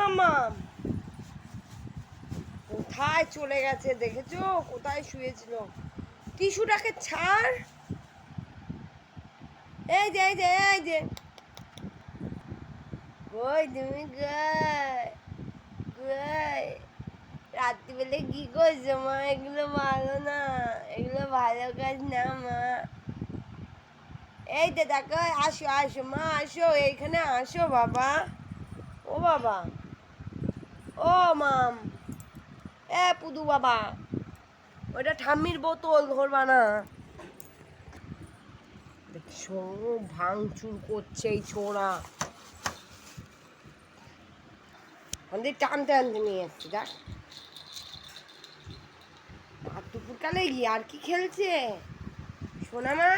মাম্মা কোথায় চলে গেছে দেখেছো? কোথায় শুয়েছিল? টিস্যুটাকে ছাড়। এই যে এই যে এই যে কই তুমি? কই রাত্রিবেলা কি করছো মা? এগুলো ভালো না, এগুলো ভালো কাজ না মা। এই তো দেখো, আসো আসো মা, আসো এইখানে আসো বাবা। ও বাবা, ও মাম, এ পুদু বাবা, ওটা ঠাম্মির বোতল, ধরবা না। দেখছো ভাঙচুর করছে এই ছোড়া। আমাদের টানতে টানতে নিয়ে এসছি দেখ। আর দুপুরকালে আর কি খেলছে সোনা মা?